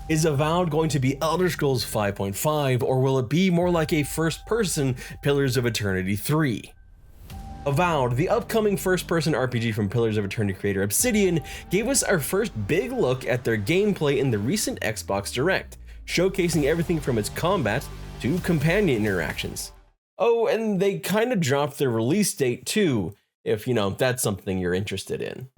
Is Avowed going to be Elder Scrolls 5.5, or will it be more like a first-person Pillars of Eternity 3? Avowed, the upcoming first-person RPG from Pillars of Eternity creator Obsidian, gave us our first big look at their gameplay in the recent Xbox Direct, showcasing everything from its combat to companion interactions. Oh, and they kinda dropped their release date too, if that's something you're interested in.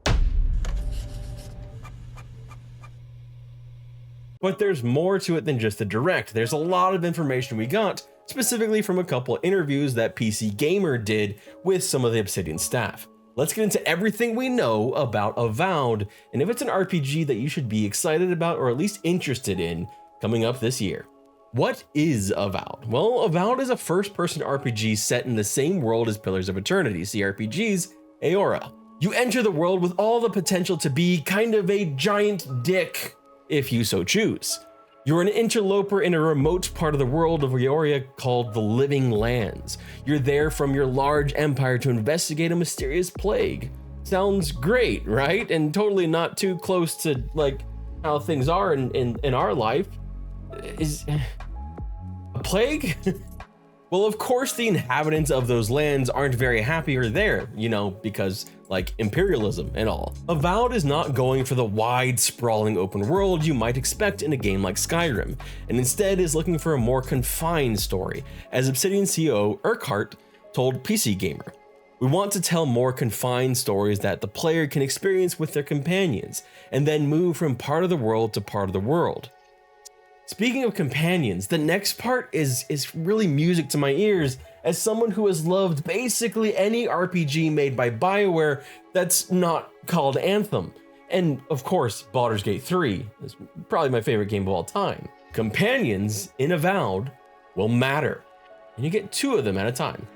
But there's more to it than just the Direct. There's a lot of information we got, specifically from a couple interviews that PC Gamer did with some of the Obsidian staff. Let's get into everything we know about Avowed, and if it's an RPG that you should be excited about or at least interested in coming up this year. What is Avowed? Well, Avowed is a first-person RPG set in the same world as Pillars of Eternity, CRPG's Aora. You enter the world with all the potential to be kind of a giant dick, if you so choose. You're an interloper in a remote part of the world of Aoria called the Living Lands. You're there from your large empire to investigate a mysterious plague. Sounds great, right? And totally not too close to like how things are in our life. Is a plague? Well, of course the inhabitants of those lands aren't very happy you're there, because like imperialism and all. Avowed is not going for the wide, sprawling open world you might expect in a game like Skyrim, and instead is looking for a more confined story, as Obsidian CEO Urquhart told PC Gamer. We want to tell more confined stories that the player can experience with their companions, and then move from part of the world to part of the world. Speaking of companions, the next part is really music to my ears as someone who has loved basically any RPG made by BioWare that's not called Anthem. And of course, Baldur's Gate 3 is probably my favorite game of all time. Companions in Avowed will matter, and you get 2 of them at a time.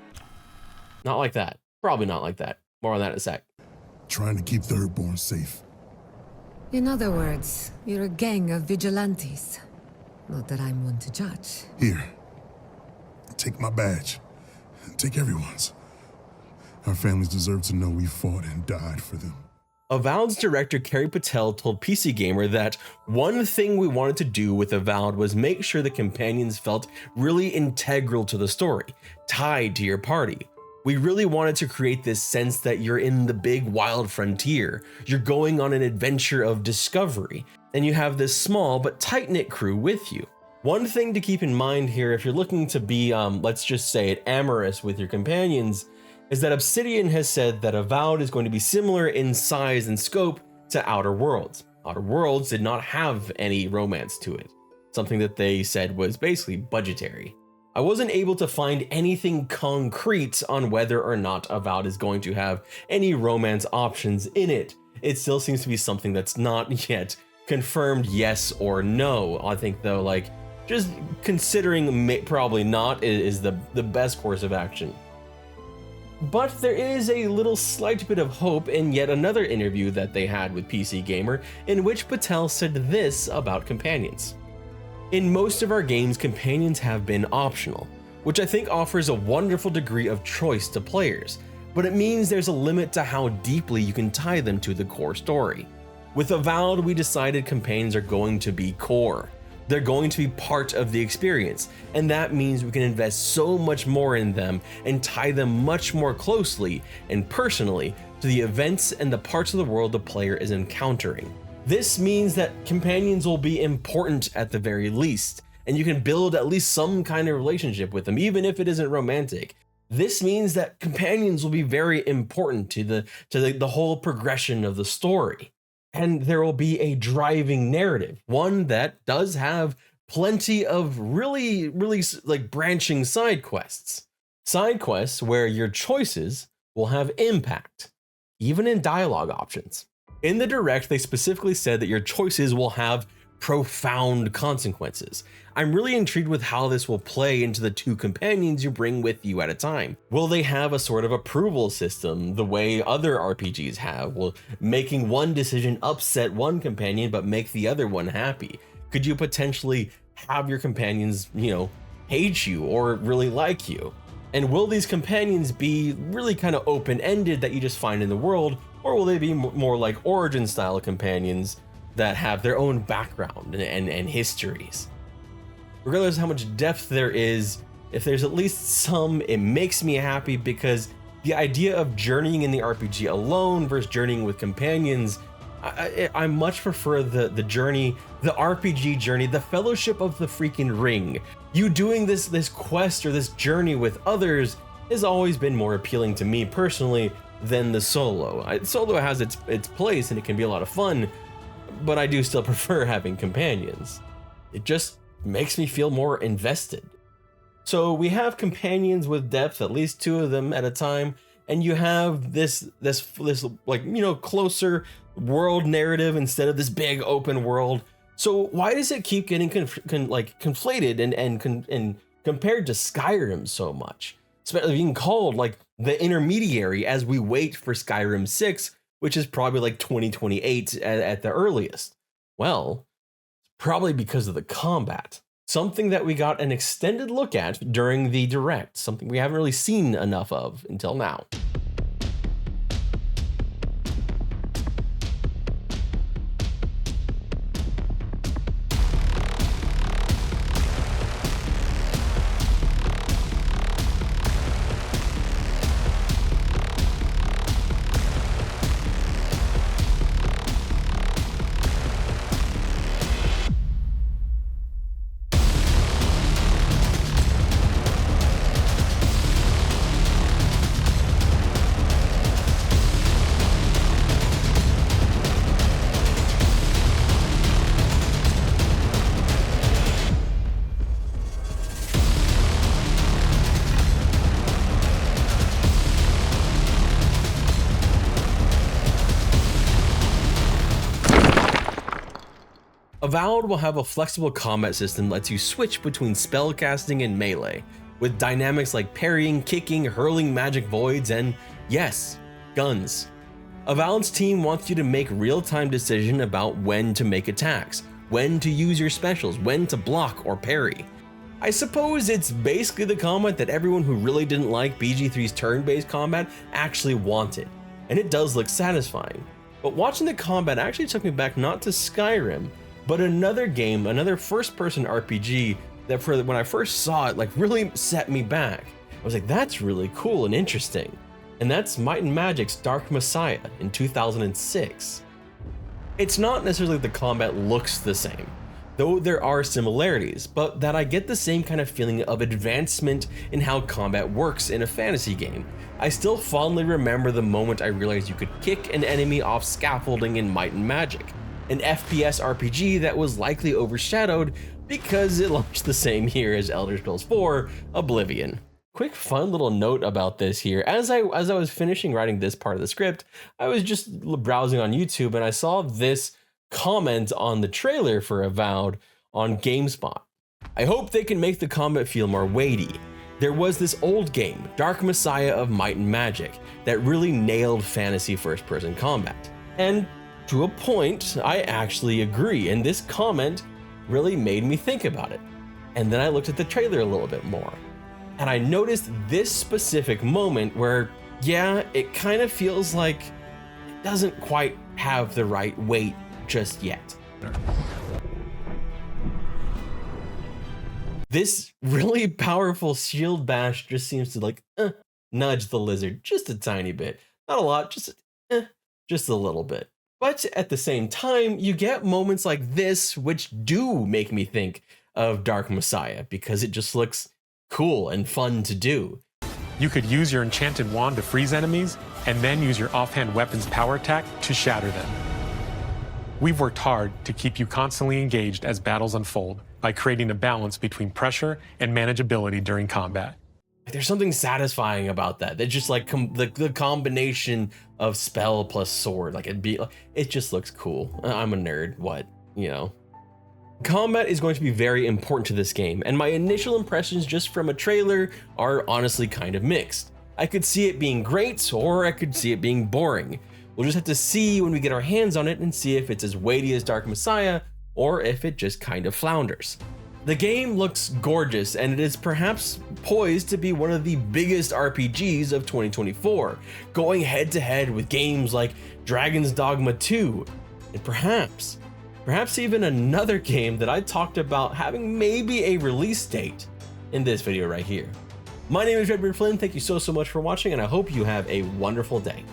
Not like that. Probably not like that. More on that in a sec. Trying to keep the Earthborn safe. In other words, you're a gang of vigilantes. Not that I'm one to judge. Here. Take my badge. Take everyone's. Our families deserve to know we fought and died for them. Avowed's director Carrie Patel told PC Gamer that one thing we wanted to do with Avowed was make sure the companions felt really integral to the story, tied to your party. We really wanted to create this sense that you're in the big wild frontier. You're going on an adventure of discovery, and you have this small but tight-knit crew with you. One thing to keep in mind here, if you're looking to be, let's just say it, amorous with your companions, is that Obsidian has said that Avowed is going to be similar in size and scope to Outer Worlds. Outer Worlds did not have any romance to it, something that they said was basically budgetary. I wasn't able to find anything concrete on whether or not Avowed is going to have any romance options in it. It still seems to be something that's not yet confirmed yes or no. I think though, like, just considering probably not is the best course of action. But there is a little slight bit of hope in yet another interview that they had with PC Gamer, in which Patel said this about companions. In most of our games, companions have been optional, which I think offers a wonderful degree of choice to players, but it means there's a limit to how deeply you can tie them to the core story. With Avowed, we decided companions are going to be core. They're going to be part of the experience, and that means we can invest so much more in them and tie them much more closely and personally to the events and the parts of the world the player is encountering. This means that companions will be important at the very least, and you can build at least some kind of relationship with them, even if it isn't romantic. This means that companions will be very important to the whole progression of the story. And there will be a driving narrative, one that does have plenty of really like branching side quests. Side quests where your choices will have impact, even in dialogue options. In the Direct, they specifically said that your choices will have profound consequences. I'm really intrigued with how this will play into the 2 companions you bring with you at a time. Will they have a sort of approval system the way other RPGs have? Will making one decision upset one companion but make the other one happy? Could you potentially have your companions, hate you or really like you? And will these companions be really kind of open-ended that you just find in the world, or will they be more like Origin style companions that have their own background and histories. Regardless of how much depth there is, if there's at least some, it makes me happy, because the idea of journeying in the RPG alone versus journeying with companions, I much prefer the journey, the RPG journey, the fellowship of the freaking ring. You doing this quest or this journey with others has always been more appealing to me personally than the solo. Solo has its place and it can be a lot of fun, but I do still prefer having companions. It just makes me feel more invested. So we have companions with depth, at least 2 of them at a time, and you have this like, you know, closer world narrative instead of this big open world. So why does it keep getting conflated and compared to Skyrim so much? Especially being called like the intermediary as we wait for Skyrim 6, which is probably like 2028 at the earliest. Well, probably because of the combat. Something that we got an extended look at during the direct, something we haven't really seen enough of until now. Avowed will have a flexible combat system that lets you switch between spellcasting and melee, with dynamics like parrying, kicking, hurling magic voids, and yes, guns. Avowed's team wants you to make real-time decisions about when to make attacks, when to use your specials, when to block or parry. I suppose it's basically the combat that everyone who really didn't like BG3's turn-based combat actually wanted, and it does look satisfying. But watching the combat actually took me back not to Skyrim, but another game, another first-person RPG that when I first saw it, like really set me back. I was like, that's really cool and interesting. And that's Might and Magic's Dark Messiah in 2006. It's not necessarily the combat looks the same, though there are similarities, but that I get the same kind of feeling of advancement in how combat works in a fantasy game. I still fondly remember the moment I realized you could kick an enemy off scaffolding in Might and Magic, an FPS RPG that was likely overshadowed because it launched the same year as Elder Scrolls 4: Oblivion. Quick fun little note about this here. As I was finishing writing this part of the script, I was just browsing on YouTube and I saw this comment on the trailer for Avowed on GameSpot. I hope they can make the combat feel more weighty. There was this old game, Dark Messiah of Might and Magic, that really nailed fantasy first-person combat. And to a point, I actually agree, and this comment really made me think about it. And then I looked at the trailer a little bit more, and I noticed this specific moment where, yeah, it kind of feels like it doesn't quite have the right weight just yet. This really powerful shield bash just seems to like nudge the lizard just a tiny bit. Not a lot, just a little bit. But at the same time, you get moments like this which do make me think of Dark Messiah because it just looks cool and fun to do. You could use your enchanted wand to freeze enemies and then use your offhand weapon's power attack to shatter them. We've worked hard to keep you constantly engaged as battles unfold by creating a balance between pressure and manageability during combat. There's something satisfying about that. It's just like the combination of spell plus sword. Like it just looks cool. I'm a nerd. What, you know? Combat is going to be very important to this game, and my initial impressions just from a trailer are honestly kind of mixed. I could see it being great, or I could see it being boring. We'll just have to see when we get our hands on it and see if it's as weighty as Dark Messiah, or if it just kind of flounders. The game looks gorgeous, and it is perhaps poised to be one of the biggest RPGs of 2024, going head to head with games like Dragon's Dogma 2, and perhaps perhaps even another game that I talked about having maybe a release date in this video right here. My name is Redbeard Flynn, thank you so much for watching, and I hope you have a wonderful day.